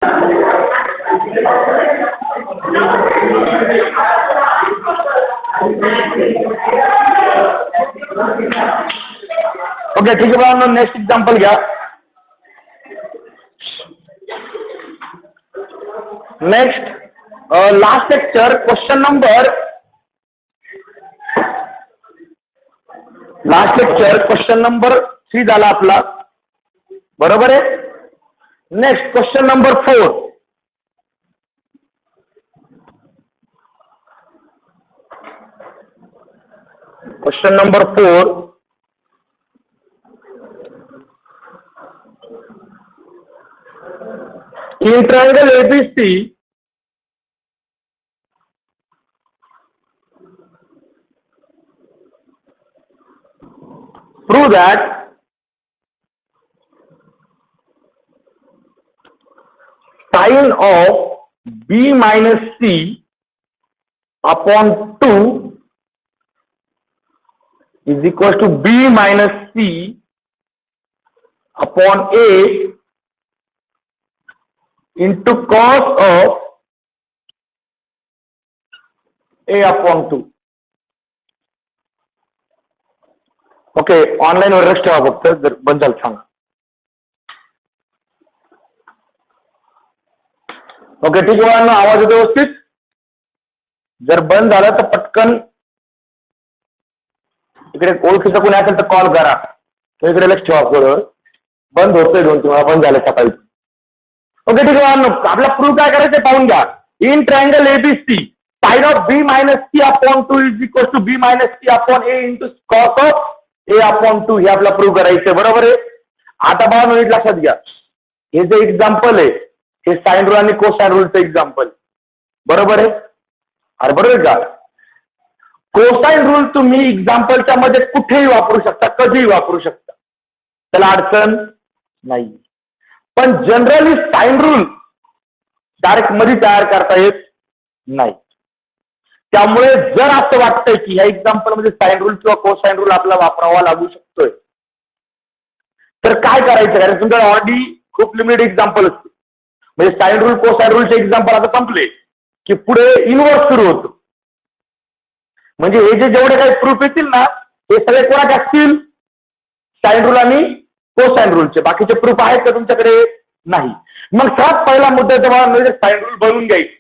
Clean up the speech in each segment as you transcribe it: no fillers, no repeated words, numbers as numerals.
Okay, ठीक आहे बाळांनो, नेक्स्ट एक्झाम्पल घ्या. Next last lecture question number 3 झाला आपला, बरोबर आहे. Next question number 4. Question number 4. In triangle ABC, prove that sine of B minus C upon 2 is equal to B minus C upon A into cos of A upon 2. Okay, online वर लक्ष ठेवा फक्त, जर बंद झालं सांगा. Okay, ठीक आहे, आवाज येतो व्यवस्थित. जर बंद झालं तर पटकन इकडे ओळखीचं कोणी असेल तर कॉल करा. तो इकडे लक्ष ठेवा. बरोबर, बंद होतोय 2-3 वेळा, बंद झालं सकाळी. ओके, ठीक आहे, आपला प्रूफ काय करायचं पाहून घ्या. In triangle ABC sine of B minus C upon 2 is equal to B minus C upon A into cos of A upon 2 हे आपला प्रूफ करायचं, बरोबर आहे. आता बघा, नीट लक्षात घ्या, हे जे एक्झाम्पल आहे हे साइन रूल आणि कोसाइन रूलचं एक्झाम्पल, बरोबर आहे. अरे बरोबर आहे का. कोसाइन रूल तुम्ही एक्झाम्पलच्या मध्ये कुठेही वापरू शकता, कधीही वापरू शकता, त्याला अडचण नाही. पण जनरली साइन रूल डायरेक्ट मध्ये तयार करता येत नाही. त्यामुळे जर असं वाटतंय की ह्या एक्झाम्पल मध्ये साइन रूल किंवा कोसाइन रूल आपल्याला वापरावा लागू शकतोय, तर काय करायचं. कारण तुमच्या ऑलरेडी खूप लिमिटेड एक्झाम्पल असते. म्हणजे साइन रूल कोसाइन रूलचे एक्झाम्पल आता संपले की पुढे इनवर्स सुरू होतो. म्हणजे हे जे जेवढे काही प्रूफ येतील ना, हे सगळे कोणाचे असतील, साइन रूल आणि कोसाइन रूलचे. बाकीचे प्रूफ आहेत का तुमच्याकडे? नाही. मग सर्वात पहिला मुद्दा म्हणजे साइन रूल बनवून घ्यायचा.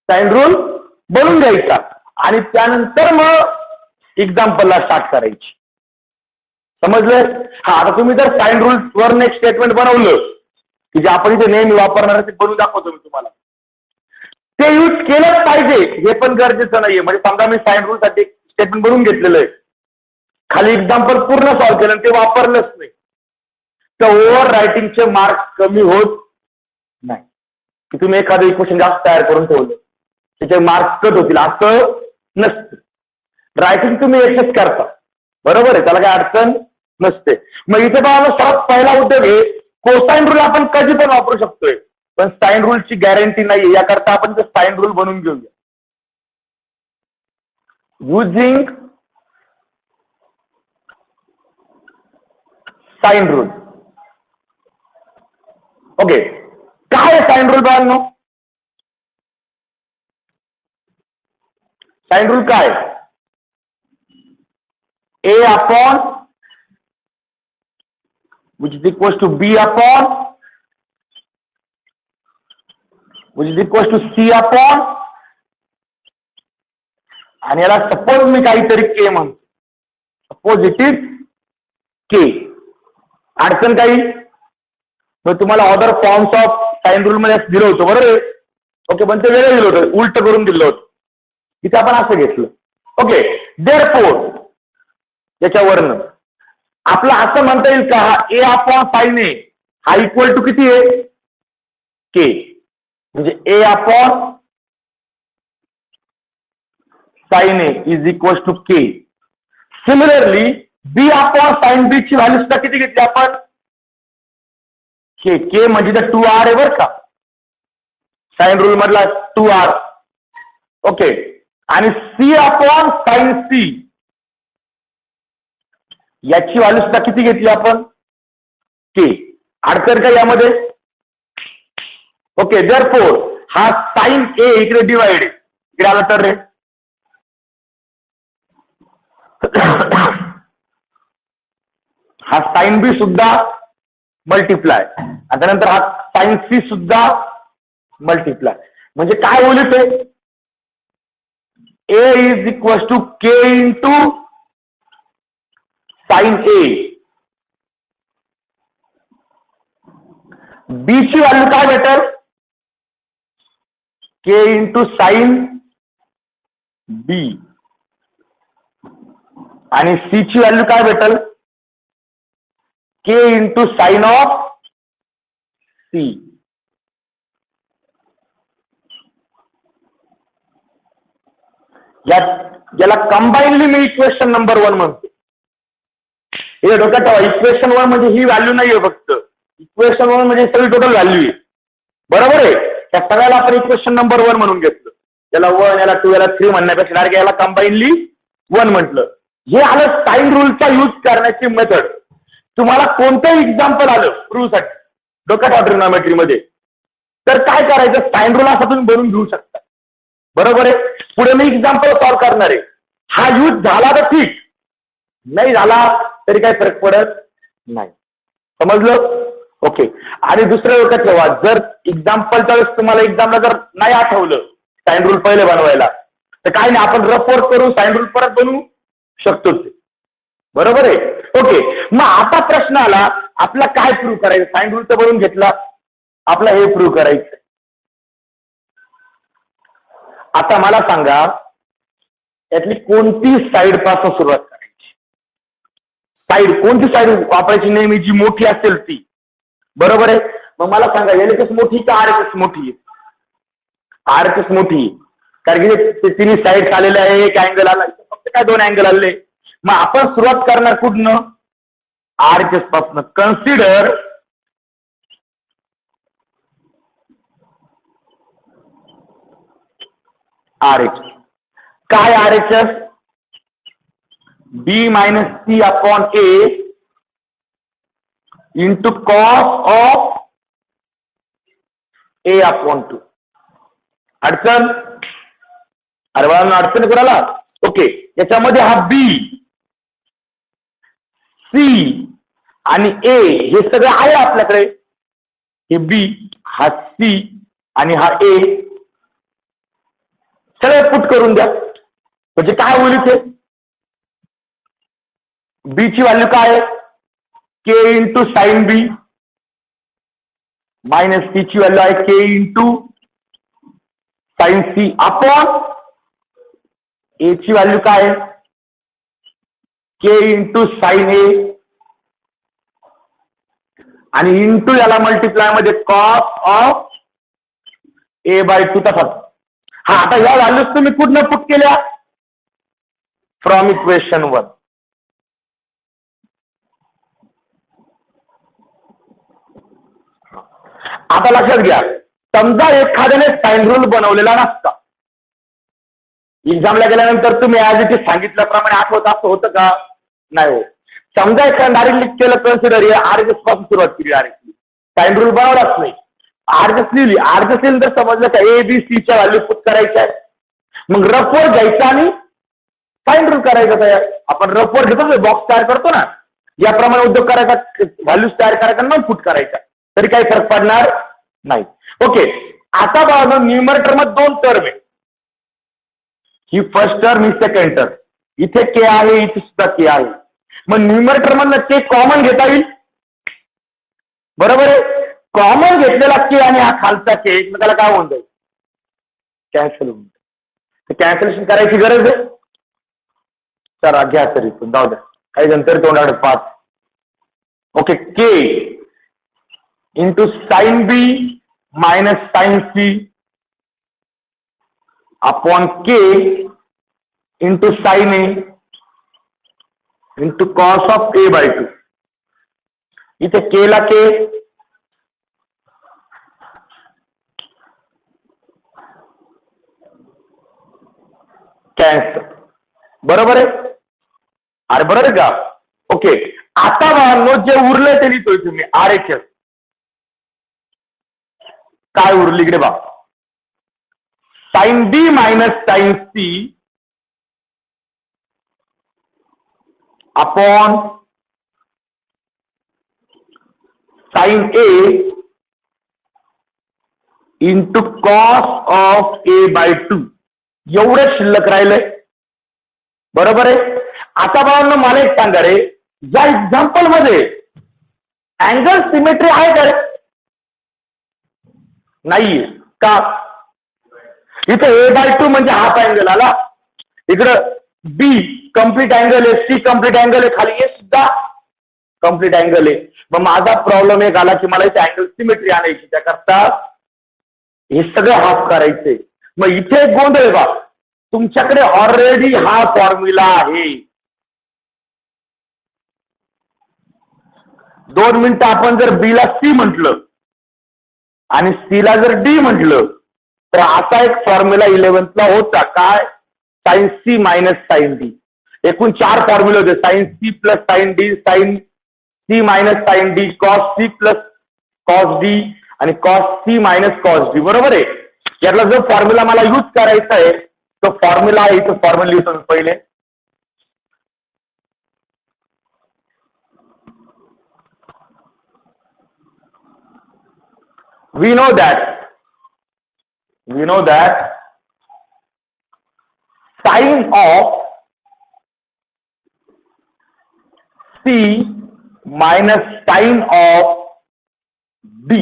साइन रूल बनवून घ्यायचा आणि त्यानंतर मग एक्झाम्पलला स्टार्ट करायची. समजलं? हा, आता तुम्ही जर साइन रूल वर नेक्स्ट स्टेटमेंट बनवलं की जे आपण इथे नेहमी वापरणार ते बनवून दाखवतो मी तुम्हाला, ते यूज केलंच पाहिजे हे पण गरजेचं नाहीये. म्हणजे समजा मी साइन रूल साठी स्टेटमेंट बनवून घेतलेलं आहे, खाली एक्झाम्पल पूर्ण सॉल्व्ह केलं ते वापरलंच नाही, तर ओव्हर रायटिंगचे मार्क्स कमी होत नाही. की तुम्ही एखादं इक्वेशन जास्त तयार करून ठेवलं त्याचे मार्क्स कट होतील असं नसतं. रायटिंग तुम्ही एक्सेस करता, बरोबर आहे, त्याला काही अडचण नसते. मग इथे बघा, सर्वात पहिला उद्योग आहे कोसाइन रूल आपण कधी पण वापरू शकतोय, पण साइन रूलची गॅरंटी नाही. याकरता आपण साइन रूल बनवून घेऊया. Using sine rule. ओके, काय आहे साइन रूल बाळांनो? साइन रूल काय? ए upon which is equals to b upon which is equals to c upon, आणि याला सपोज मी काहीतरी के म्हणतो. सपोज इट इज के. अडचण काही? मग तुम्हाला other forms of sine rule मध्ये दिलं होतं, बरोबर आहे. ओके, पण ते वेगळं दिलं होतं, उलट करून दिलं होतं. इथे आपण असं घेतलं. ओके, देअरफॉर याच्यावरनं आपलं असं म्हणता येईल का ए अपॉन साइन ए हा इक्वल टू किती आहे? के. म्हणजे A upon sine A is equal to K. Similarly B upon sine B ची व्हॅल्यू सुद्धा किती घेतली आपण? के. के म्हणजे 2r आहे बरं का, साइन रूल मधला 2r. ओके, आणि सी अपॉन साइन सी याची व्हॅल्यू सुद्धा किती घेतली आपण? के. अडचण का यामध्ये? ओके देअरफॉर हा साइन ए इकडे डिवाइड इकडे आला तर रे हा साइन बी सुद्धा मल्टिप्लाय आणि त्यानंतर हा साइन सी सुद्धा मल्टिप्लाय म्हणजे काय होईल ते A is equal to K into sine A B ची व्हॅल्यू काय भेटेल के इंटू साइन बी आणि सी ची व्हॅल्यू काय भेटेल के इंटू साइन ऑफ सी याला कंबाईनली मी इक्वेशन नंबर 1 म्हणतो. हे डोक्यात ठेवा इक्वेशन 1 म्हणजे ही व्हॅल्यू नाहीये फक्त इक्वेशन 1 म्हणजे सगळी टोटल व्हॅल्यू आहे बरोबर आहे. त्या सगळ्याला आपण इक्वेशन नंबर 1 म्हणून घेतलं याला 1 याला 2 याला 3 म्हणण्यापेक्षा डायरेक्ट याला कंबाईनली 1 म्हटलं. हे आलं साइन रूलचा यूज करण्याची मेथड. तुम्हाला कोणतंही एक्झाम्पल आलं प्रूव्हसाठी डोक्यात ठेवा ट्रिग्नोमेट्री मध्ये तर काय करायचं साइन रूल असा तुम्ही बनवून घेऊ शकता बरोबर आहे. पुढे मी एक्झाम्पल सॉल्व करणार आहे. हा यूज झाला तर ठीक नाही झाला तरी काही फरक पडत नाही समजलं ओके. आणि दुसऱ्या डोक्यात ठेवा जर एक्झाम्पलच्या वेळेस तुम्हाला एक्झामला जर नाही आठवलं साइन रूल पहिले बनवायला तर काय नाही आपण रफवर्क करून साइन रूल परत बनवू शकतो बरोबर आहे ओके. मग आता प्रश्न आला आपला काय प्रूव्ह करायचं साइन रूल तर बनवून घेतला आपला हे प्रूव्ह करायचं. आता मला सांगा यातली कोणती साईड पासून सुरुवात करायची साईड कोणती साईड वापरायची नेहमी जी मोठी असेल ती बरोबर आहे. मग मला सांगा एलएचएस मोठी का आरएचएस मोठी आरएचएस मोठी कारण की ते तिन्ही साईड आलेले आहे एक अँगल आला फक्त काय 2 अँगल आले. मग आपण सुरुवात करणार कुठनं आरएचएस पासून. कन्सिडर आरएचएस काय RHS B minus C upon A into cos of A upon 2. अडचण अरे बाळांनो अडचण कोणाला ओके. याच्यामध्ये हा बी सी आणि ए हे सगळं आहे आपल्याकडे. हे बी हा सी आणि हा ए सगळे पुट करून द्या म्हणजे काय होईल इथे बी ची व्हॅल्यू काय आहे के into sine B minus C ची व्हॅल्यू आहे के इंटू साइन सी अपॉन ए ची व्हॅल्यू काय आहे के इंटू साइन ए आणि इंटू याला मल्टिप्लाय मध्ये कॉस ऑफ ए बाय 2 तसाच. हा आता या व्हॅल्यूज तुम्ही कुठनं पुट केल्या फ्रॉम इक्वेशन 1. आता लक्षात घ्या समजा एखाद्याने साइन रूल बनवलेला नसता एक्झामला गेल्यानंतर तुम्ही ऍज इट इज सांगितल्याप्रमाणे आठवत असं होतं का नाही हो. समजा एखाद्या डायरेक्टली केलं कन्सिडर आरएचएस पासून सुरुवात केली डायरेक्टली साइन रूल बनवलाच नाही आरएचएस लिहिली आरएचएस लिहिली तर समजलं का ए बी सी च्या व्हॅल्यू पुट करायच्या आहे. मग रफवर घ्यायचं आणि साइन रूल करायचं तयार. आपण रफवर घेतो बॉक्स तयार करतो ना याप्रमाणे उद्योग करायचा व्हॅल्यूज तयार करायचा मग पुट करायचा तरी काही फरक पडणार नाही ओके. आता बघा न्यूमरेटर मध्ये 2 टर्म आहे ही फर्स्ट टर्म ही सेकंड टर्म इथे के आहे इथे सुद्धा के आहे. मग न्यूमरेटर मधलं के कॉमन घेता येईल बरोबर आहे. कॉमन घेतलेला के आणि हा खालचा के एकमेकाला काय होऊन जाईल कॅन्सल होऊन जाईल. कॅन्सलेशन करायची गरज आहे चला घ्या तरी इथून जाऊ द्या काही जण तरी तोंडाकडे 5 okay. K into sine B minus sine C upon k into sine A into cos of A by 2. इथे के ला के कॅन्सल बरोबर आहे अरे बरोबर आहे का ओके. आता जे उरलंय ते लिहितोय तुम्ही आरएचएस काय उरली इकडे बा, sine B minus sine C upon sine A into cos of A by 2 एवढं शिल्लक राहिलंय. बरोबर आहे. आता बाबांनो मला एक सांगा रे, या एक्झाम्पल मध्ये अँगल सिमेट्री आहे का रे? नाहीये. का? इथे ए बाय 2 म्हणजे हाफ अँगल आला, इकडं बी कम्प्लीट अँगल आहे, सी कम्प्लीट अँगल आहे, खाली ए सुद्धा कम्प्लीट अँगल आहे. मग माझा प्रॉब्लेम एक आला की मला इथे अँगल सिमेट्री आणायची, त्याकरता हे सगळं हाफ करायचंय. मग इथे एक गोंधळ आहे बा, तुमच्याकडे ऑलरेडी हा फॉर्म्युला आहे. 2 मिनिटं आपण जर बी ला सी म्हटलं आणि सी ला जर डी म्हटलं तर असा एक फॉर्म्युला 11th ला होता, काय? Sine C minus sine D. एकूण 4 फॉर्म्युले होते, sine C plus sine D, sine C minus sine D, cos C plus cos D आणि cos C minus cos D. बरोबर आहे. यातला जो फॉर्म्युला मला यूज करायचा आहे तो फॉर्म्युला आहे, इथं फॉर्म्युला लिहितो मी पहिले. we know that sine of C minus sine of D,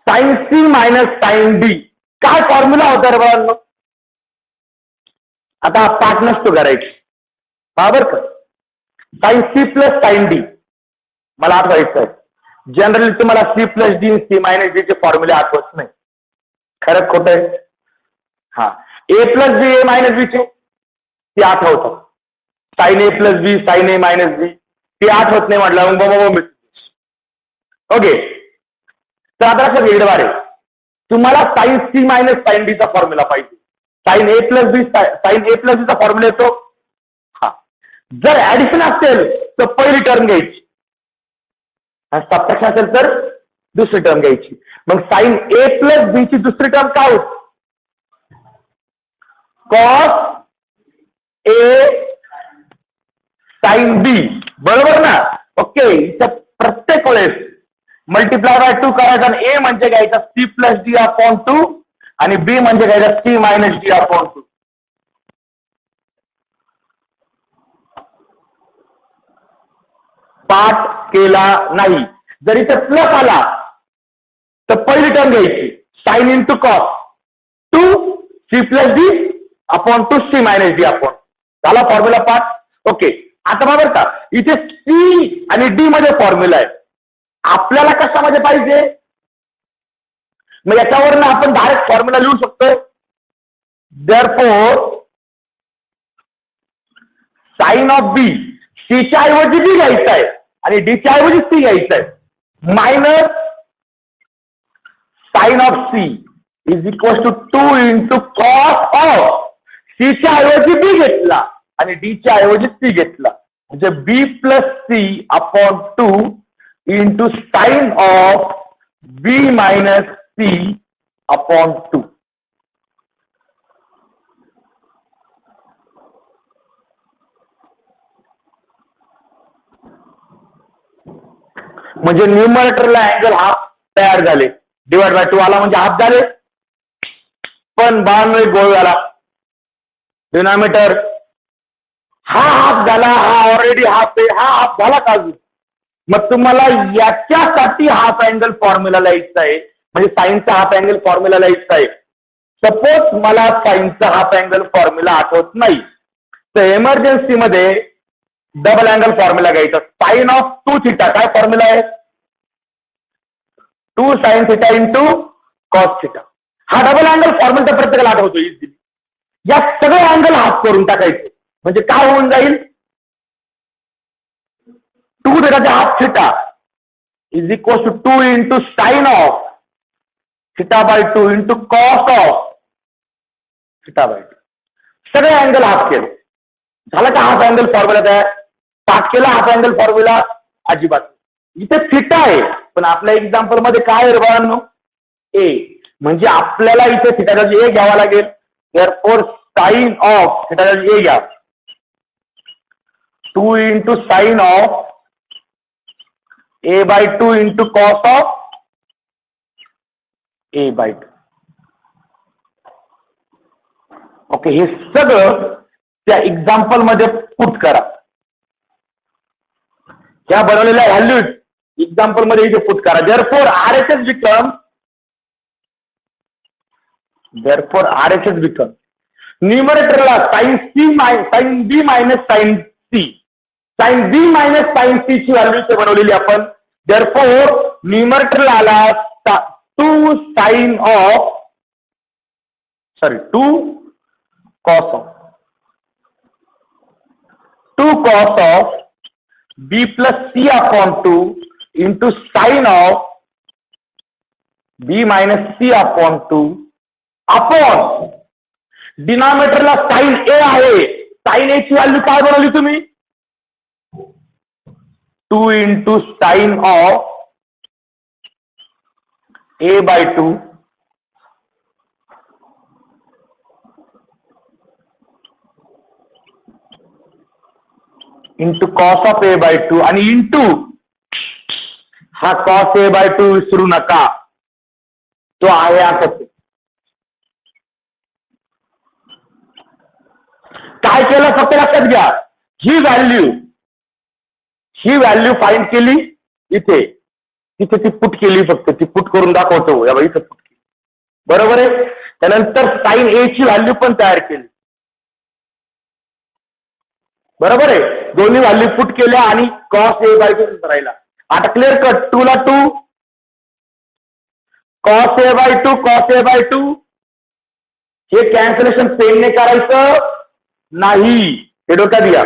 sin C minus sin D काय फॉर्म्युला होता रे बाळांनो? आता हा पाठ नसतो करायची, बरोबर का? Sine C plus sine D मला आठवायचं आहे. जनरली तुम्हाला C plus D C minus D चे फॉर्म्युले आठवत नाही. खरं खोटं आहे? हा, ए प्लस बी ए मायनस बी चे ते आठवतात. Sign A plus B sine A minus बी ते आठवत नाही म्हटलं. ओके, तर आता लक्षात इकडे बारे, तुम्हाला sine C minus sine D चा फॉर्म्युला पाहिजे. Sine A plus B sine A plus B चा फॉर्म्युला येतो. हा, जर ऍडिशन असेल तर पहिली टर्म घ्यायची, सबट्रॅक्शन असेल तर दुसरी टर्म घ्यायची. मग साइन ए प्लस बी ची दुसरी टर्म काय होती? Cos A sine B. बरोबर ना? ओके, इथं प्रत्येक वेळेस मल्टिप्लाय बाय 2 करायचा आणि ए म्हणजे घ्यायचा सी प्लस डी अपॉन 2 आणि बी म्हणजे घ्यायचा सी मायनस डी अपॉन 2. पाठ केला नाही. जर इथे प्लस आला तर पहिली टर्म घ्यायची, sine into cos 2 C plus D upon 2 C minus D upon. झाला फॉर्म्युला पाठ. ओके, आता बरोबर का, इथे सी आणि डी मध्ये फॉर्म्युला आहे, आपल्याला कशामध्ये पाहिजे? मग याच्यावरनं आपण डायरेक्ट फॉर्म्युला लिहू शकतो. देअरफॉर साइन ऑफ बी, सीच्या ऐवजी बी घ्यायचं आहे आणि डीच्या ऐवजी सी घ्यायचं आहे, minus sine of C is equal to 2 into cos of. सीच्या ऐवजी बी घेतला आणि डीच्या ऐवजी सी घेतला, म्हणजे B plus C upon 2 into sine of B minus C upon 2. म्हणजे न्यूमरेटरला अँगल हाफ तयार झाले, डिवाइड बाय 2 आला म्हणजे हाफ झाले. पण 92 गोळ झाला, डिनॉमिनेटर हा हाफ झाला, हा ऑलरेडी हाफ आहे, हा हाफ झाला का अजून? मग तुम्हाला याच्यासाठी हाफ अँगल फॉर्म्युला लिहायचा आहे, म्हणजे साइनचा हाफ अँगल फॉर्म्युला लिहायचा आहे. सपोज मला साइनचा हाफ अँगल फॉर्म्युला आठवत नाही तर इमर्जन्सी मध्ये डबल अँगल फॉर्म्युला घ्यायचा. साइन ऑफ 2 थिटा काय फॉर्म्युला आहे? 2 sine theta into cos theta. हा डबल अँगल फॉर्म्युला तर प्रत्येकाला आठवतो इझिली. या सगळे अँगल हाफ करून टाकायचे, म्हणजे काय होऊन जाईल? 2 थिटाचा half theta is equal to 2 into sine of theta by 2 into cos of theta by 2. सगळे अँगल हाफ केले. झालं का हाफ अँगल फॉर्म्युला तयार? पाठ केला हाफ अँगल फॉर्म्युला? अजिबात. इथे थिटा आहे, पण आपल्या एक्झाम्पल मध्ये काय आहे बाळांनो, ए. म्हणजे आपल्याला इथे थिटाचा ए घ्यावा लागेल. देअरफॉर साइन ऑफ थिटाचा ए घ्या, 2 into sine of a/2 into cos of a/2. Okay, हे सगळं त्या एक्झाम्पल मध्ये पुट करा. ह्या बनवलेल्या व्हॅल्यू एक्झाम्पल मध्ये इथे पुट करा. Therefore RHS become न्यूमरेटरला sign B minus sine C, sign B minus sine C ची व्हॅल्यू इथे बनवलेली आपण. देअरफॉर न्यूमरेटरला आला 2 cos of b plus c upon 2 into sin of b minus c upon 2 upon डिनॉमिनेटरला sign ए आहे. Sign ए ची value काय बनवली तुम्ही, 2 into sine of a/2 into cos of a/2 आणि इंटू हा कॉस a/2 विसरू नका, तो आहे आता. काय केलं फक्त लक्षात घ्या, ही व्हॅल्यू फाइंड केली इथे ती पुट केली, फक्त ती पुट करून दाखवतो या बाई इथं पुट केली, बरोबर आहे. त्यानंतर साइन ए ची व्हॅल्यू पण तयार केली, बरोबर आहे. दोन्ही व्हॅल्यू पुट केल्या आणि कॉस a/2 राहिला. आता क्लिअर कट, 2 ला 2 cos a/2 हे कॅन्सलेशन पेनने करायचं नाही, हे डोक्यात घ्या.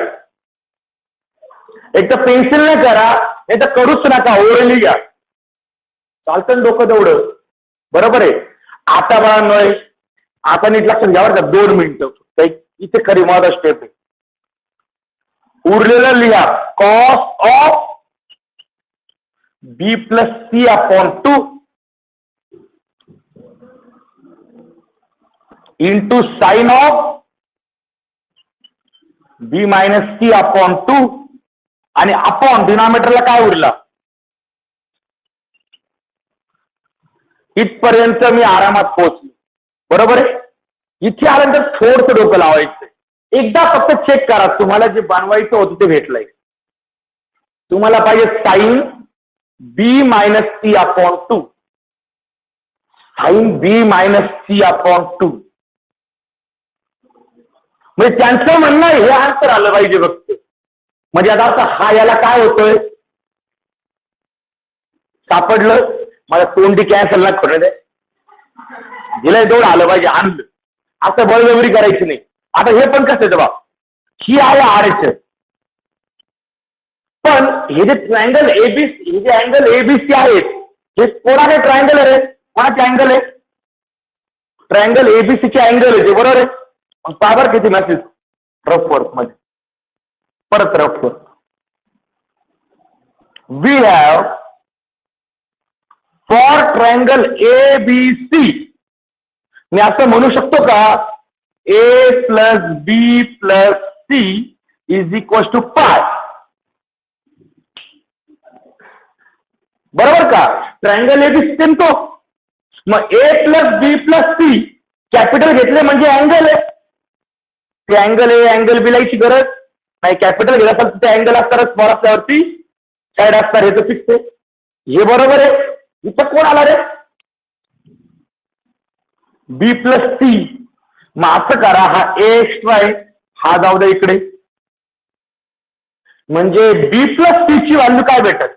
एक तर पेन्सिलने करा, नाही तर करूच नका, ओरली घ्या, चालतं डोकं तेवढं, बरोबर आहे. आता बघा, आता नीट लक्षात घ्यावर का, 2 मिनिटं इथे खरी महत्वाची स्टेप आहे. उरलेलं लिहा, cos of b plus C upon 2 into sine of b minus C upon 2 आणि अपॉन डिनॉमिनेटरला काय उरला. इथपर्यंत मी आरामात पोहोचलो, बरोबर आहे. इथे आल्यानंतर थोडंसं डोकं लावायचं, एकदा फक्त चेक करा तुम्हाला जे बनवायचं होतं ते भेटलंय. तुम्हाला पाहिजे sign B minus C upon 2, sign B minus C upon 2. म्हणजे त्यांचं म्हणणं हे आन्सर आलं पाहिजे फक्त. म्हणजे आता हा याला काय होतोय, सापडलं, मला तोंडी कॅन्सल ना करू दे, जिला दोन आलं पाहिजे, आणलं. आता बळजबरी करायची नाही. आता हे पण कसं येतं बा, ही आहे RHS, पण हे जे ट्रायंगल एबीसी, हे जे अँगल एबीसी आहेत, हे कोणाचे ट्रायंगल आहे रे, कोणाचे अँगल आहे, ट्रायंगल एबीसी चे अँगल आहे ते, बरोबर आहे. पावर किती मॅसेज रफ वर्क मध्ये, परत rough work. We have for triangle ABC, मी असं म्हणू शकतो का, A plus B plus C is equal to pi, बरोबर का. ट्रायंगल एबीसी तो, मग A plus B plus C capital घेतले म्हणजे अँगल आहे, ते अँगल ए अँगल बी लायची गरज नाही. कॅपिटल घेतला तर ते अँगल असतात, स्मॉल असल्यावरती साईड असतात, हे तर फिक्स आहे, हे बरोबर आहे. इथं कोण आला रे, बी प्लस सी. मग असं करा, हा ए एक्स्ट्रा आहे, हा जाऊ द्या इकडे, म्हणजे बी प्लस सी ची व्हॅल्यू काय भेटत,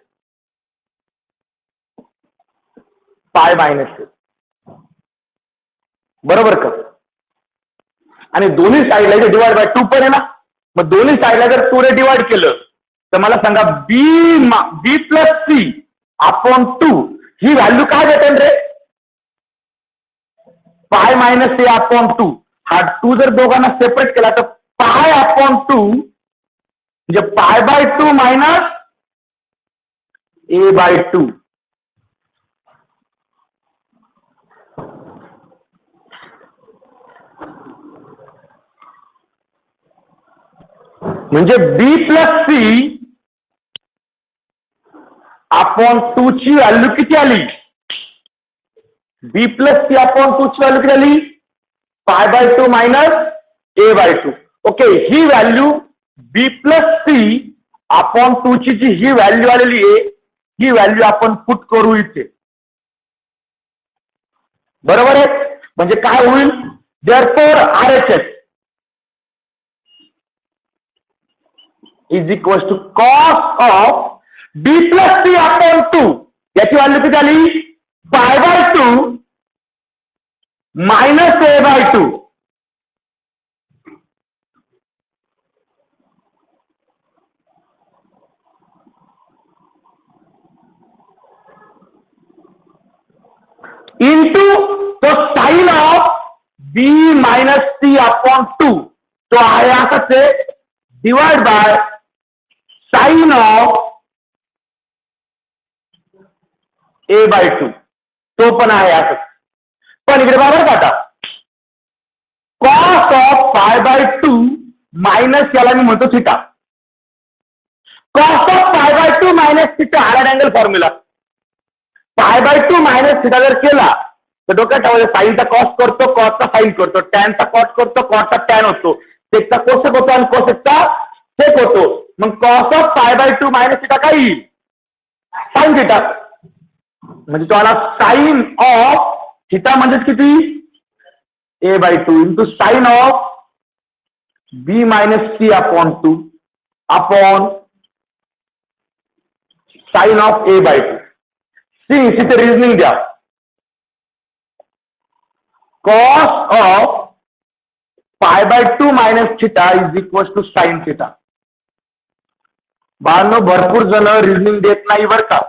पाय मायनस, बरोबर का. आणि दोन्ही साईडला इथे डिवाइड बाय 2 पण आहे ना, मग दोन्ही साईडला जर 2 ने डिवाइड केलं तर मला सांगा बी प्लस सी अपॉन 2 ही व्हॅल्यू काय भेटेल रे, पाय मायनस ए अपॉन 2. हा 2 जर दोघांना सेपरेट केला तर पाय अपॉन 2 म्हणजे पाय बाय 2 मायनस ए बाय 2. म्हणजे बी प्लस सी अपॉन 2 ची व्हॅल्यू किती आली? बी प्लस सी अपॉन 2 ची व्हॅल्यू किती आली? π/2 मायनस a/2. ओके, ही व्हॅल्यू बी प्लस सी अपॉन 2 ची जी ही व्हॅल्यू आलेली आहे, ही व्हॅल्यू आपण पुट करू इथे. बरोबर आहे? म्हणजे काय होईल? Therefore RHS is equal to cos of B plus C upon 2. याची व्हॅल्यू किती आली? π/2 मायनस a/2. इंटू तो sine of B minus C upon 2. तो आहे असंच आहे, divide by sine of a/2. तो पण आहे असंच. पण इकडे बरोबर का आता कॉस ऑफ π/2 मायनस याला मी म्हणतो theta. Cos of π/2 minus theta हा अँगल फॉर्म्युला. π/2 मायनस थिटा जर केला तर डोक्यात ठेवायचं, साईनचा कॉस करतो, कॉसचा साईन करतो, टॅनचा कॉस करतो, कॉसचा टॅन होतो, सेकचा कोसेक होतो आणि कोसेकचा सेक होतो. मग कॉस ऑफ π/2 मायनस थिटा काय येईल? Sine theta. म्हणजे तो आला साईन ऑफ थिटा म्हणजेच किती? a/2 into sine of B minus C upon 2 upon sine of a/2. See तिथे रिझनिंग द्या. Cos of π/2 minus theta is equal to sine theta. बाळांनो, भरपूर जण रिझनिंग देत नाही बरं का.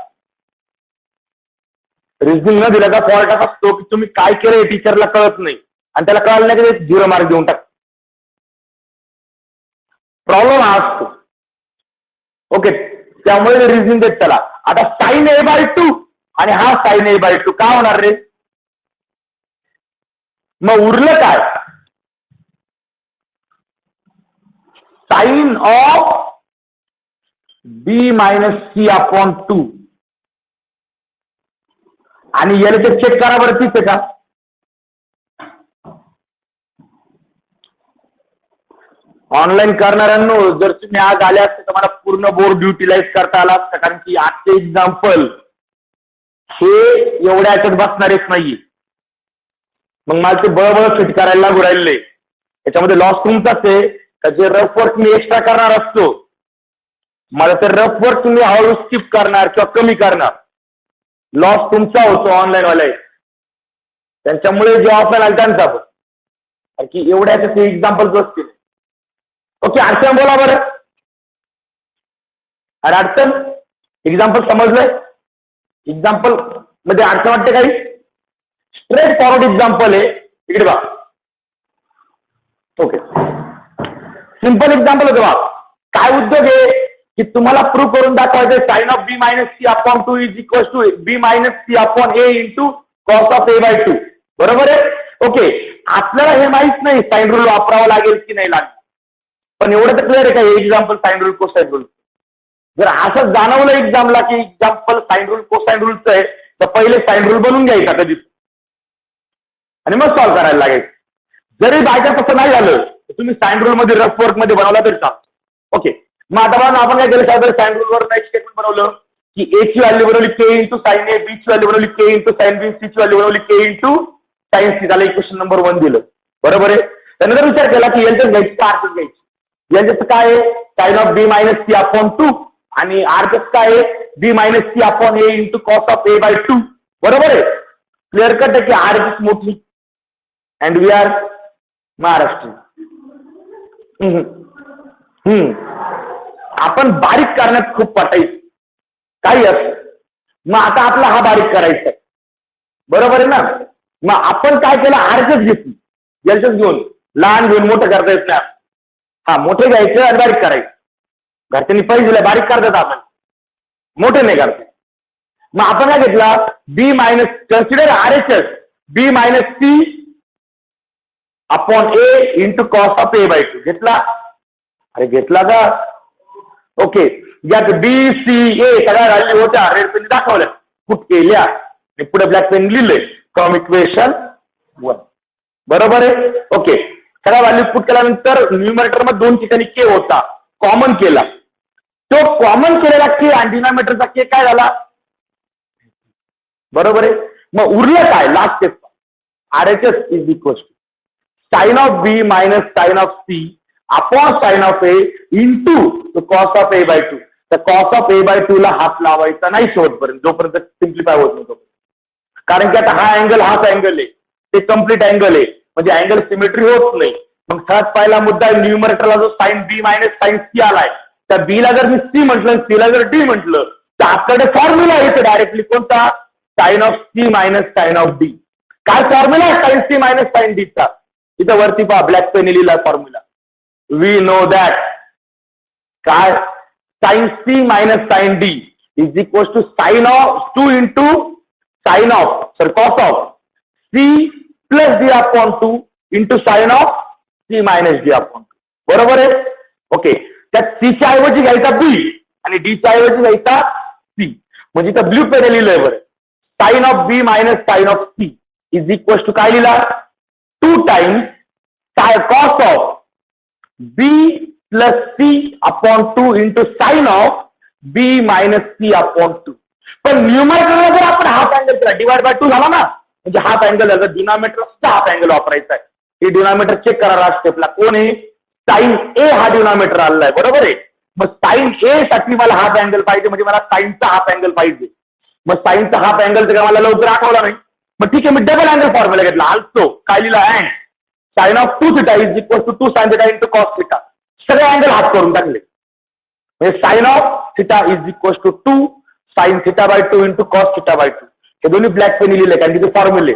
रिझनिंग न दिलं का फॉल्ट असतो की तुम्ही काय केलंय टीचरला कळत नाही आणि त्याला कळलं नाही की 0 मार्क देऊन टाक. प्रॉब्लेम हा असतो. ओके, त्यामुळे रिझनिंग देत त्याला. आता साइन a/2 आणि हा साइन a/2 काय होणार रे? मग उरलं काय? Sine of B minus C upon 2. आणि याला ते चेक करा बरं, तीच आहे का? ऑनलाईन करणाऱ्यांनो, जर तुम्ही आज आले असते तर मला पूर्ण बोर्ड युटिलाइज करता आला असता, कारण की आजचे एक्झाम्पल हे एवढ्या याच्यात बसणारेच नाहीये. मग मला ते बळबळ फिट करायला लागू राहिले. याच्यामध्ये लॉस तुमचाच आहे का जे रफ वर्क मी एक्स्ट्रा करणार असतो, मला ते रफ वर्क तुम्ही हळूहळू स्किप करणार किंवा कमी करणार. लॉस तुमचा होतो ऑनलाईन वाले, त्यांच्यामुळे जे ऑफलाईन आले त्यांचा पण, की एवढ्या एक्झाम्पल्स असतील. ओके, अडचण बोला बरं. अरे अडचण, एक्झाम्पल समजलंय? एक्झाम्पल मध्ये अडचण वाटते काही? स्ट्रेट फॉरवर्ड एक्झाम्पल आहे, इकडे बघा. ओके, सिंपल एक्झाम्पल होतं बघा. काय उद्योग आहे की तुम्हाला प्रूव्ह करून दाखवायचं sine of B minus C upon 2 is equal to B minus C upon A into cos of a/2. बरोबर आहे? ओके, आपल्याला हे माहित नाही साइन रूल वापरावा लागेल की नाही लागेल, पण एवढं तर क्लिअर आहे का example sine rule cosine rule. जर असं जाणवलं एक्झामला की एक्झाम्पल साइन रूल कोसाइन रूलचं आहे तर पहिले साइन रूल बनवून घ्यायचा कधी आणि मग सॉल्व्ह करायला लागेल. जरी बायचान्स असं नाही झालं तर तुम्ही साइन रूल मध्ये रफ वर्क मध्ये बनवला तरी चालतं. ओके, मग आता आपण काय केलं, साधारण साइन रूल वर एक स्टेटमेंट बनवलं की ए ची व्हॅल्यू बनवली के इंटू साइन ए, बी ची व्हॅल्यू बनवली के इंटू साइन बी, सी ची व्हॅल्यू बनवली के इंटू साइन सी. त्याला इक्वेशन नंबर 1 दिलं. बरोबर आहे? त्यानंतर विचार केला की यांच्याच घ्यायची का आरचेच घ्यायची. यांच्याच काय आहे? Sine of B minus C upon 2 आणि आरचेच काय आहे? B minus C upon A into cos of a/2. बरोबर आहे? क्लिअर कट आहे की आरचेच मोठी अँड वी आर महाराष्ट्र. आपण बारीक करण्यात खूप पटायचं काही असं. मग आता आपला हा बारीक करायचा. बरोबर आहे ना? मग आपण काय केलं, आरचेच घेतली. याच्याच घेऊन लहान घेऊन मोठं करता येत नाही. हा, मोठे घ्यायचं आणि बारीक करायचं. घरच्यांनी पैसे दिले, बारीक करतात आपण, मोठे नाही करतात. मग आपण काय घेतला, B minus, consider RHS B minus C upon A into cos of a/2 घेतला. अरे घेतला का? ओके, यात बी सी ए सगळ्या व्हॅल्यू होत्या, रेड पेन दाखवल्या, पुट केल्या आणि पुढे ब्लॅक पेन लिहिलंय फ्रॉम इक्वेशन 1. बरोबर आहे. ओके, सगळ्या व्हॅल्यू पुट केल्यानंतर न्यूमरेटर मध्ये 2 ठिकाणी के होता, कॉमन केला. तो कॉमन केलेला के आणि डिनॉमिनेटरचा के काय झाला? बरोबर आहे. मग उरलं काय last step? RHS is equal to sine of B minus sine of C upon sine of A into cos of A by 2. तर कॉस ऑफ ए बाय 2 ला हात लावायचा नाही शेवटपर्यंत, जोपर्यंत सिम्प्लिफाय होत नाही तोपर्यंत. कारण की आता हा अँगल हाच अँगल आहे, ते कम्प्लीट अँगल आहे, म्हणजे अँगल सिमेट्री होत नाही. मग सगळ्यात पहिला मुद्दा न्यूमरेटरला जो sign B minus sine C आलाय, त्या बी ला जर मी सी म्हटलं, सी ला जर डी म्हटलं, तर आपल्याकडे फॉर्म्युला येते डायरेक्टली कोणता? Sine of C minus sine of D. काय फॉर्म्युला आहे sine C minus sine D चा? इथं वरती पहा, ब्लॅक पेन लिहिला फॉर्म्युला. वी नो दॅट काय sine C minus sine D is equal to sine of 2 into sine of cos of C plus D upon 2 into sine of C minus D upon 2. बरोबर आहे. Okay, त्यात C च्या ऐवजी घ्यायचा बी आणि D च्या ऐवजी घ्यायचा सी. म्हणजे इथं ब्ल्यू पेन लिहिलंय बरं, sine of B minus sine of C is equal to काय लिहिला? 2 times cos of B plus C upon 2 into sine of B minus C upon 2. पण न्यूमरेटरला जर आपण हाफ अँगल केला, डिवाइड बाय 2 झाला ना, म्हणजे हाफ अँगल झाला. डिनॉमिनेटर सुद्धा हाफ अँगल वापरायचा आहे. हे डिनॉमिनेटर चेक करा लास्ट स्टेपला, कोण आहे? साइन ए हा डिनॉमिनेटर आलेला आहे. बरोबर आहे. मग साइन ए साठी मला हाफ अँगल पाहिजे, म्हणजे मला साइनचा हाफ अँगल पाहिजे. मग साइनचा हाफ अँगल तर मला लवकर आठवला नाही. मग ठीक आहे, मी डबल अँगल फॉर्म्युला घेतला. आलतो काय लिहिला? And sine of 2 theta is equal to 2 sine theta into cos theta. सगळे अँगल हाफ करून टाकले. म्हणजे sine of theta is equal to 2 sine theta by 2 into cos theta by 2. हे दोन्ही ब्लॅक पेन लिहिले कारण की ते फॉर्म्युले.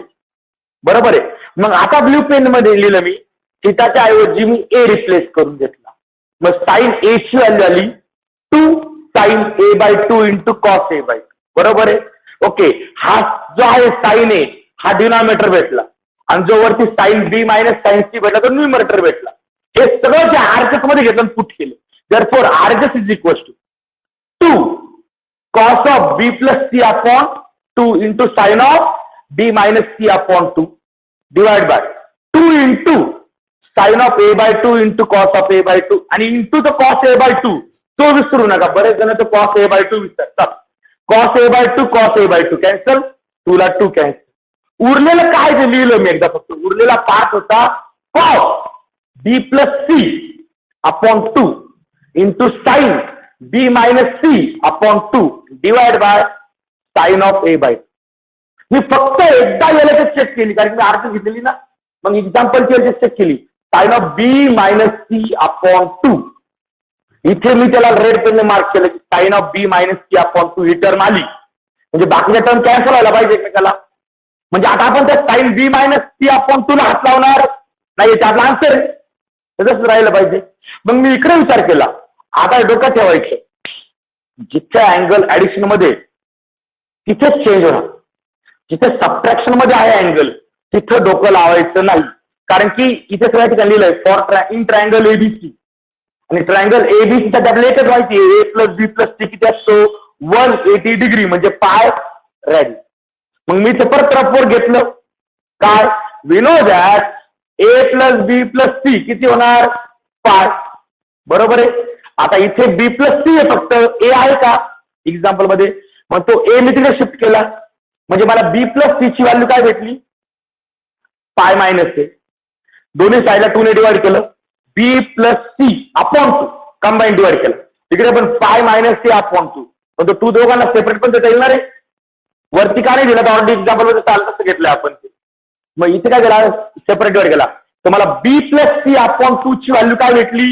बरोबर आहे. मग आता ब्ल्यू पेन मध्ये लिहिलं मी, थिटाच्या ऐवजी मी ए रिप्लेस करून घेतला. मग साइन ए ची व्हॅल्यू आली 2 sign A by 2 into cos A by 2. बरोबर आहे. ओके, हा जो आहे साइन ए हा डिनॉमिनेटर भेटला आणि जो वरती sign B minus sine C भेटला तो न्यूमरेटर भेटला. हे सगळं जे आरएचएस मध्ये घेतलं पुट केलं. Therefore RHS is equal to 2 cos of B plus C upon 2 into sine of B minus C upon 2 divide by 2 into sine of A by 2 into cos of A by 2 आणि into the cos A by 2. तो विसरू नका, बरेच जण तो cos A by 2 विसरतात. Cos A by 2 cos A by 2 cancel, 2 ला 2 cancel. उरलेलं काय ते लिहिलं मी एकदा फक्त. उरलेला पार्ट होता cos B plus C upon 2 into sine B minus C upon 2 divide by sine of A by 2. मी फक्त एकदा याला चेक केली कारण मी आरती घेतलेली ना, मग एक्झाम्पलची चेक केली. Sine of B minus C upon 2. इथे मी त्याला रेड पेनने मार्क केलं की sine of B minus C upon 2 ही टर्म आली, म्हणजे बाकीच्या टर्म कॅन्सल व्हायला पाहिजे एकमेकाला. म्हणजे आता आपण त्या sign B minus C upon 2 ला हात लावणार नाही, त्यातला आन्सर आहे, तसंच राहिलं पाहिजे. मग मी इकडे विचार केला, आता डोक्यात ठेवायचं जिथे अँगल ऍडिशन मध्ये तिथेच चेंज होणार, जिथे सबट्रॅक्शन मध्ये आहे अँगल तिथं डोकं लावायचं नाही. कारण की इथे सगळ्या ठिकाणी लिहिलंय फॉर इन ट्रायंगल एबीसी, आणि ट्रायंगल एबीसी त्यातल्या एकच माहिती आहे, ए प्लस बी प्लस सी किती असतो 180 डिग्री म्हणजे पाय रेडी. मग मी ते परत रफवर घेतलं काय, we know that A plus B plus C किती होणार पाय. बरोबर आहे. आता इथे बी प्लस सी आहे, फक्त ए आहे का एक्झाम्पल मध्ये, मग तो ए मी तिकडे शिफ्ट केला म्हणजे मला बी प्लस सी ची व्हॅल्यू काय भेटली पाय मायनस ए. दोन्ही साईडला 2 ने डिवाइड केलं, B plus C upon 2 combine divide केलं. तिकडे पण पाय मायनस सी अपॉन 2, पण तो 2 दोघांना सेपरेट पण देता येणार आहे. वरती का नाही दिला तर ऑलरेडी एक्झाम्पल मध्ये चालत असं घेतलं आपण ते. मग इथे काय केला सेपरेट डिवाइड केला, तर मला बी प्लस सी अपॉन 2 ची व्हॅल्यू काय भेटली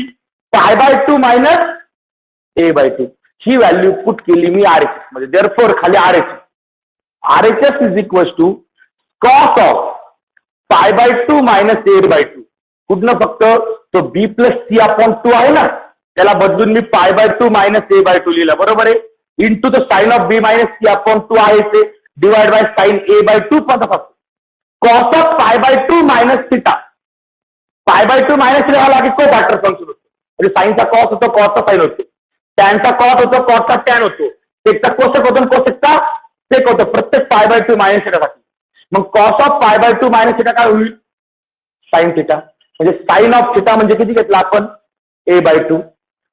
pi by 2 minus A by 2. ही व्हॅल्यू पुट केली मी आरएचएस मध्ये. देअरफॉर खाली RHS is equal to cos of pi by 2 minus A by 2. कुठनं फक्त तो बी प्लस सी अपॉन 2 आहे ना, त्याला बदलून मी पाय बाय 2 मायनस ए बाय 2 लिहिला. बरोबर आहे. Into the sine of B minus C upon 2 आहे ते divide by sine A by 2 पण फक्त cos of pi by 2 minus theta. Pi by 2 minus theta लागेल को फॅक्टर फंक्शन होतं. म्हणजे साईनचा कॉस होतो, कॉसचा साईन होतो, टॅनचा कॉस होतो, कॉसचा टॅन होतो, सेकचा कोसेक होतो, कोसेकचा सेक होतो, प्रत्येक π/2 मायनस थिटासाठी. मग कॉस ऑफ π/2 मायनस थिटा काय होईल? Sine theta. म्हणजे साईन ऑफ थिटा म्हणजे किती घेतला आपण? a/2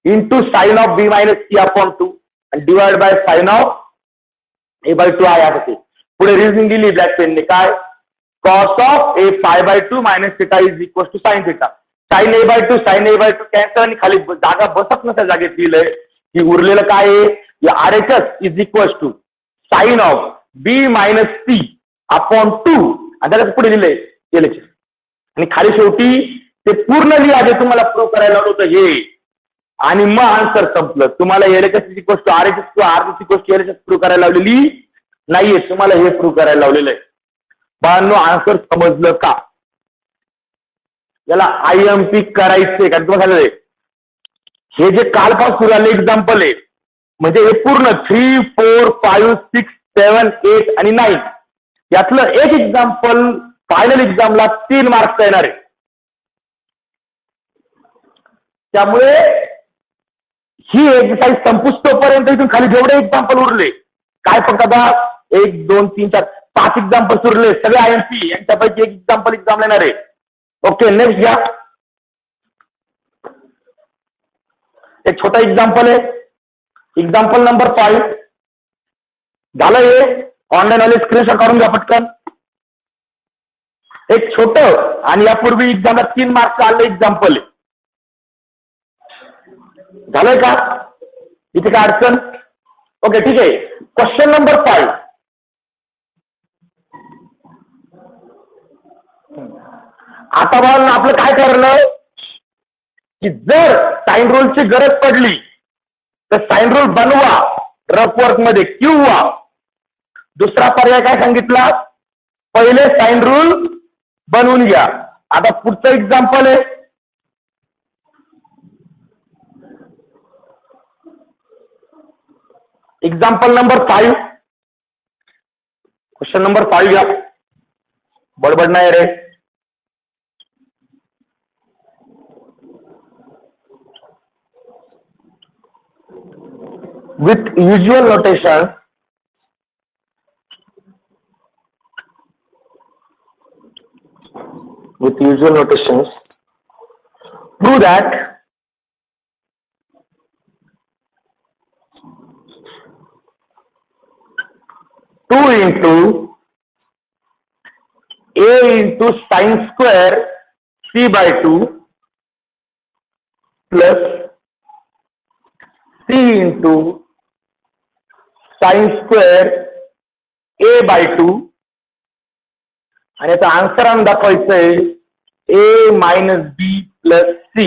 into sine of b minus c/2 आणि divide by sine of a/2 आहे यासाठी. पुढे रिझनिंग दिली ब्लॅक पेनने काय? Cos of a π/2 minus theta is equal to sine theta. Sine a/2 sine a/2 cancel आणि खाली जागा बसत नसेल जागेत लिहिलंय की उरलेलं काय आहे? RHS is equal to sine of b minus c/2 आणि त्याला पुढे लिहिलंय LHS. आणि खाली शेवटी ते पूर्ण लिहा जे तुम्हाला प्रूव्ह करायला लावलं होतं हे, आणि मग आन्सर संपलं. तुम्हाला LHS is equal to RHS किंवा RHS equal to LHS prove करायला लावलेली नाहीये, तुम्हाला हे प्रूव्ह करायला लावलेलं आहे. बाळांनो, आन्सर समजलं का? याला IMP करायचंय का? तुम्हाला हे जे कालपासून सुरू झाले एक्झाम्पल आहे, म्हणजे हे पूर्ण 3, 4, 5, 6, 7, 8 आणि 9 यातलं एक एक्झाम्पल फायनल एक्झामला 3 मार्क्स येणार आहे. त्यामुळे ही एक्सरसाइज संपुष्टोपर्यंत इथून खाली जेवढे एक्झाम्पल उरले काय, फक्त आता 1, 2, 3, 4, 5 एक्झाम्पल उरले, सगळे IMP. यांच्यापैकी एक एक्झाम्पल एक्झाम येणार आहे. ओके, नेक्स्ट घ्या. एक छोटा एक्झाम्पल आहे, एक्झाम्पल नंबर 5. झालं हे ऑनलाईन वाले स्क्रीनशॉट काढून घ्या पटकन. एक छोट आणि यापूर्वी एक्झामला 3 मार्क्स आले एक्झाम्पल आहे. झालंय का? इथे काय अडचण? ओके, ठीक आहे. Question number 5. आता बघा आपलं काय ठरलं की जर साइन रूलची गरज पडली तर साइन रूल बनवा रफ वर्क मध्ये, किंवा दुसरा पर्याय काय सांगितला? पहिले साइन रूल बनवून घ्या. आता पुढचं एक्झाम्पल आहे, एक्झाम्पल नंबर 5. क्वेश्चन नंबर 5 घ्या. बडबड नाही रे. With usual notation, prove that two into a into sine square c/2 plus c into sine square a/2 आणि याचा आन्सर आम्ही दाखवायचंय a minus b plus c.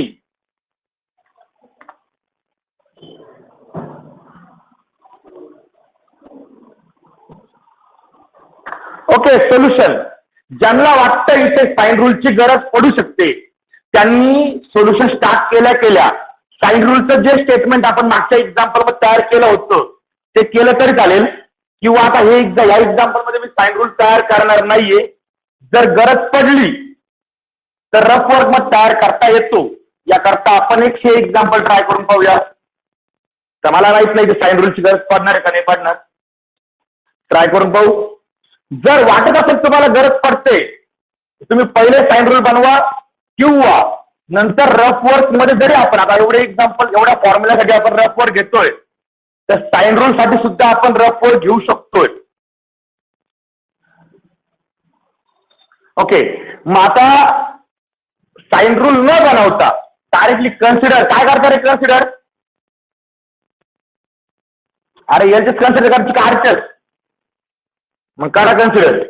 Okay, solution. ज्यांना वाटतं इथे साइन रूलची गरज पडू शकते त्यांनी सोल्युशन स्टार्ट केल्या साइन रूलचं जे स्टेटमेंट आपण मागच्या एक्झाम्पल मध्ये तयार केलं होतं ते केलं तरी चालेल, किंवा आता हे या एक्झाम्पल मध्ये मी साइन रूल तयार करणार नाहीये. जर गरज पडली तर रफ वर्क मध्ये तयार करता येतो. याकरता आपण एक हे एक्झाम्पल ट्राय करून पाहूया. तर मला माहित नाही की साइन रूलची गरज पडणार आहे का नाही पडणार. ट्राय करून पाहू. जर वाटत असेल तुम्हाला गरज पडते तुम्ही पहिले साइन रूल बनवा, किंवा नंतर रफ वर्क मध्ये जरी आपण आता एवढे एक्झाम्पल एवढ्या फॉर्म्युलासाठी आपण रफ वर्क घेतोय तर साइन रूल साठी सुद्धा आपण रफ वर्क घेऊ शकतोय. ओके, मग आता साइन रूल न बनवता डायरेक्टली कन्सिडर काय करता रे? कन्सिडर, अरे याच्यात कन्सिडर करायची का RHS? मग करा कन्सिडर.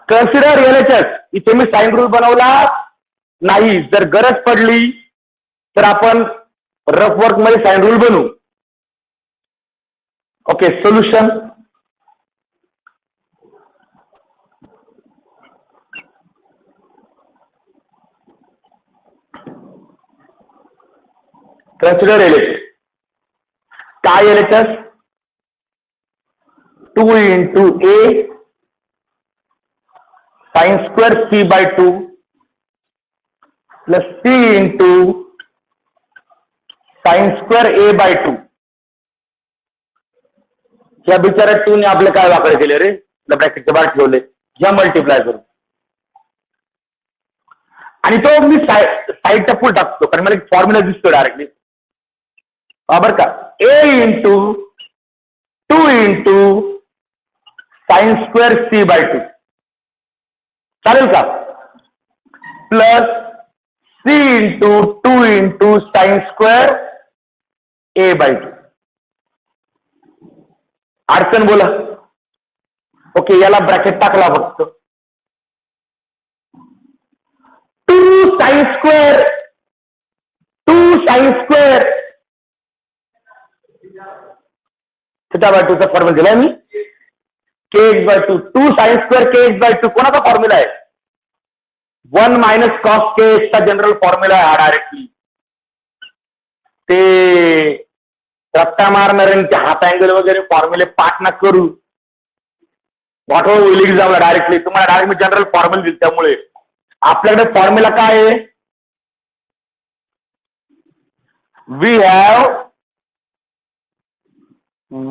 Consider LHS. इथे मी साइन रूल बनवला नाही. जर गरज पडली तर आपण रफ वर्क मध्ये साइन रूल बनवू. Okay, solution. Consider LHS. काय LHS? 2 into a sin square c/2 plus C into sine square A by 2. या बिचाऱ्या 2 ने आपले काय वाकडे केले रे, ब्रॅकेटच्या बाहेर ठेवले, ह्या मल्टिप्लाय करून. आणि तो मी साईडचा फुल टाकतो कारण मला एक फॉर्म्युला दिसतो डायरेक्टली. बरं का, A into 2 into sine square C by 2 चालेल का, plus C into 2 into sine square A by 2. अडचण बोला. ओके, याला ब्रॅकेट टाकला फक्त. 2 साइन स्क्वेअर थिटा बाय 2 चा फॉर्म्युला दिलाय मी, के X by 2. 2 sine square K X by 2 कोणाचा फॉर्म्युला आहे, 1 मायनस कॉस के एक्स चा जनरल फॉर्म्युला आहे हा डायरेक्टली. ते रट्टा मारणाऱ्यांचे हाफ अँगल वगैरे फॉर्म्युले पाठ ना करू, व्हॉट होईल एक्झामला डायरेक्टली तुम्हाला डायरेक्ट मी जनरल फॉर्म्युला दिली. त्यामुळे आपल्याकडे फॉर्म्युला काय आहे, we have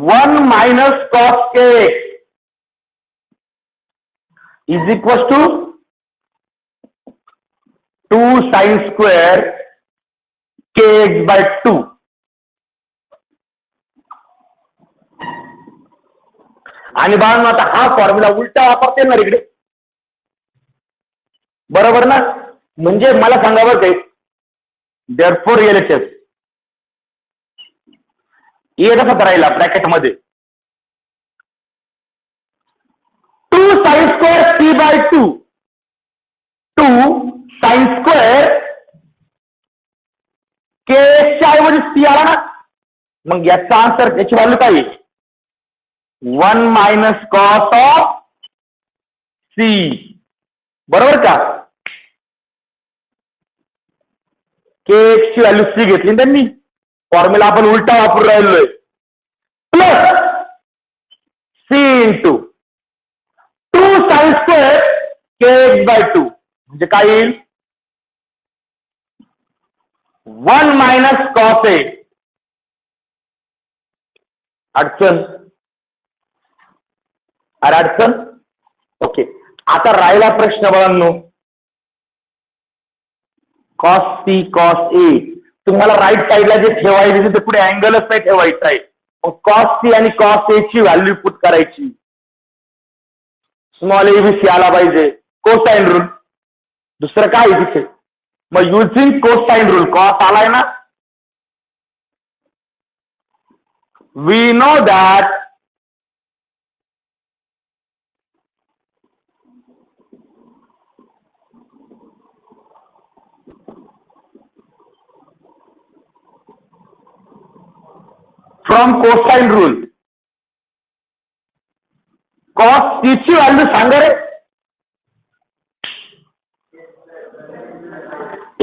1 minus cos K X is equal to 2 sine square K X by 2. आणि बाळांनो आता हा फॉर्म्युला उलटा वापरता येणार इकडे, बरोबर ना. म्हणजे मला सांगा बरं काही, देअरफॉर एलएचएस ए कसा करायला ब्रॅकेटमध्ये 2 sine square C by 2, 2 sine square K च्या ऐवजी सी आला ना, मग याचा आन्सर याची व्हॅल्यू काय आहे, 1 मायनस कॉस ऑफ सी, बरोबर का. के एक्स ची व्हॅल्यू सी घेतली त्यांनी, फॉर्म्युला आपण उलटा वापरून राहिलोय, plus C into 2 sine square K X by 2 म्हणजे काय येईल, 1 मायनस कॉस ए. अडचण अडचण. ओके, आता राहिला प्रश्न बघांनो, कॉस सी कॉस ए. तुम्हाला राईट साईडला जे ठेवायचे ते पुढे अँगलच नाही ठेवायचं आहे, मग कॉस सी आणि कॉस ए ची व्हॅल्यू पुट करायची. स्मॉल ए बी सी आला पाहिजे, कोसाइन रूल, दुसरं काय आहे तिथे. मग युझिंग कोसाइन रूल, कॉस आलाय ना, we know that from cosine rule cos C ची व्हॅल्यू सांगा रे,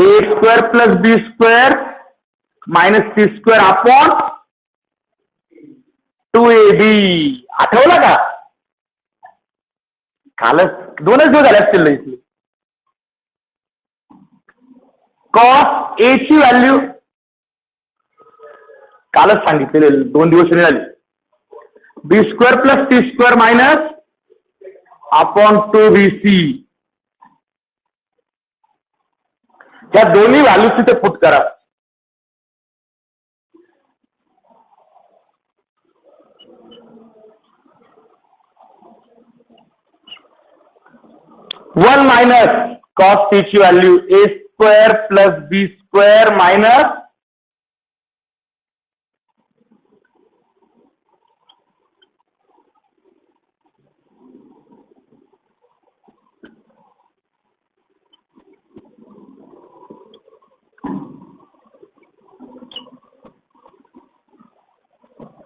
A square plus B square minus C square upon 2ab. आठवला का, कालच 2च दिवस झाले असतील इथले. कॉस ए ची व्हॅल्यू कालच सांगितलेले, 2 दिवस झाले. B square plus C square minus upon 2bc. या दोन्ही व्हॅल्यू तिथे पुट करा. वन मायनस कॉस सी ची value A square plus B square minus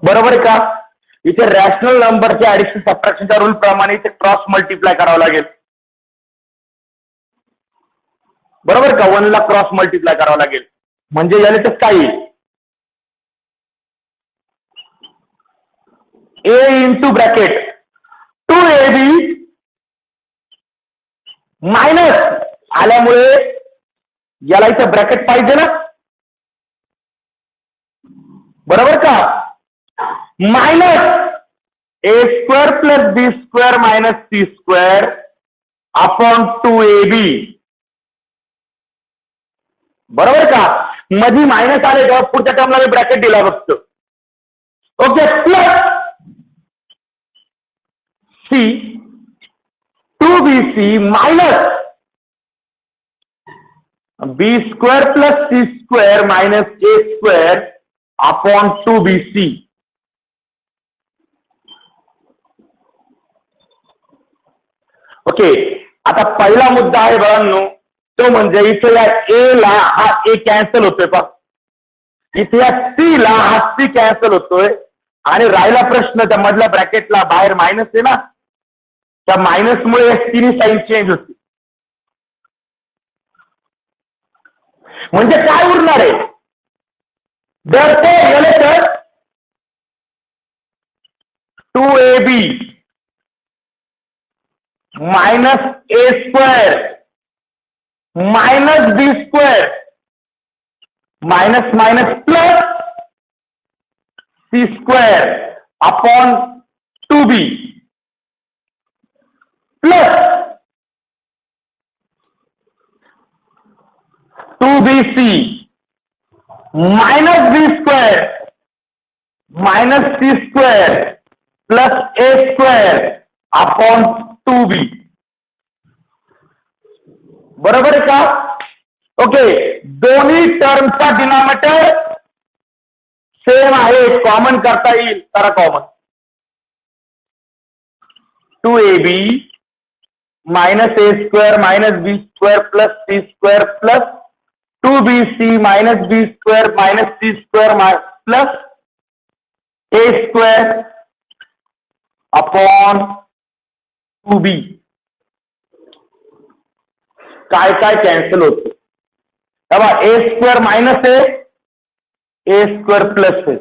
बरोबर आहे का. इथे रॅशनल नंबरच्या ऍडिशन सबट्रॅक्शनच्या रूल प्रमाणे इथे क्रॉस मल्टिप्लाय करावं लागेल. बरोबर का, 1 ला क्रॉस मल्टिप्लाय करावं लागेल. म्हणजे याने तर काय येईल, ए इंटू ब्रॅकेट 2ab मायनस आल्यामुळे याला इथं ब्रॅकेट पाहिजे ना, बरोबर का? Minus a² + b² - c² upon 2ab, बरोबर का? मधी मायनस आले तेव्हा पुढच्या टर्मला मी ब्रॅकेट दिला फक्त. Okay, plus c 2bc minus b² + c² - a² upon 2bc. Okay, आता पहिला मुद्दा आहे बघांनो, तो म्हणजे इथे या ए ला हा ए कॅन्सल होतोय पा, इथे या सी ला हा सी कॅन्सल होतोय आणि राहिला प्रश्न त्या मधल्या ब्रॅकेटला बाहेर मायनस आहे ना, त्या मायनसमुळे या तिन्ही साईन चेंज होती. म्हणजे काय उरणार आहे? जर ते गेले तर 2ab minus a² minus b² minus minus plus c² upon 2b plus 2bc minus b² minus c² plus a² upon 2b. बरोबर आहे का? ओके, दोन्ही टर्मचा डिनॉमिनेटर सेम आहे, कॉमन करता येईल. करा common. 2ab minus a² minus b² plus c² plus 2bc minus b² minus c² plus a² upon 2b. काय काय कॅन्सल होते a² मायनस आहे, a² प्लस आहे,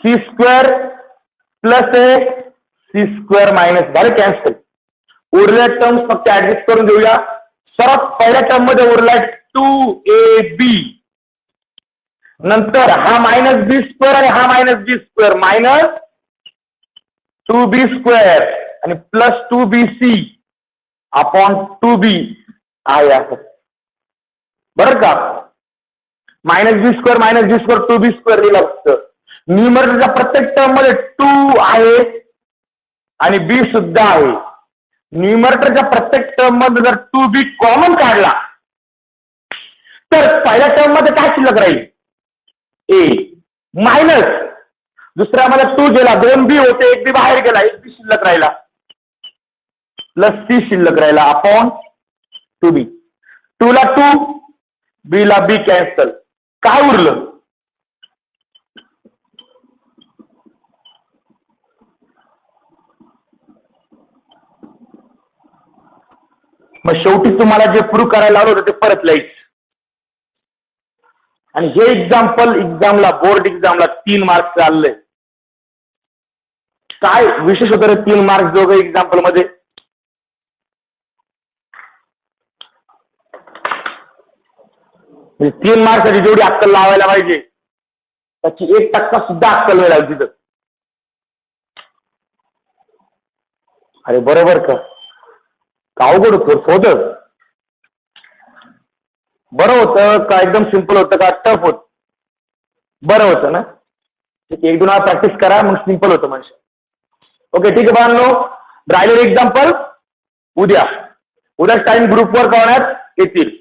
c² प्लस आहे, c² मायनस, झालं कॅन्सल. उरल्या टर्म्स फक्त ऍडजस्ट करून घेऊया. सर्वात पहिल्या टर्म मध्ये उरला 2ab, नंतर हा मायनस b² आणि हा मायनस b² मायनस 2b² आणि प्लस 2bc अपॉन 2b आहे असं, बरं का? Minus b² minus b² 2b² लिहिला फक्त. न्यूमरेटरच्या प्रत्येक टर्म मध्ये 2 आहे आणि b सुद्धा आहे. न्यूमरेटरच्या प्रत्येक टर्म मध्ये जर 2b कॉमन काढला तर पहिल्या टर्म मध्ये काय शिल्लक राहील? a मायनस दुसऱ्यामध्ये 2 गेला, 2b होते, 1b बाहेर गेला, 1b शिल्लक राहिला, प्लस c शिल्लक राहिला अपॉन 2b. 2 ला 2, b ला b कॅन्सल. काय उरलं? मग शेवटी तुम्हाला जे प्रूव्ह करायला लावलं होतं ते परत लिहायचं. आणि हे एक्झाम्पल बोर्ड एक्झामला 3 मार्क्स चाललंय. काय विशेष होतं रे 3 मार्क्स दोघं एक्झाम्पल मध्ये? म्हणजे 3 मार्क्ससाठी जेवढी अक्कल लावायला पाहिजे त्याची 1% सुद्धा अक्कल मिळाली तिथं. अरे बरोबर का? अवघड होतं? बरं होतं का एकदम सिंपल होतं का टफ होत? बरं होतं ना. ठीक आहे, 1-2 प्रॅक्टिस करा मग सिंपल होतं म्हणजे. ओके ठीक आहे बाळांनो, राहिलेले एक्झाम्पल उद्या टाइम ग्रुपवर कळवण्यात येतील.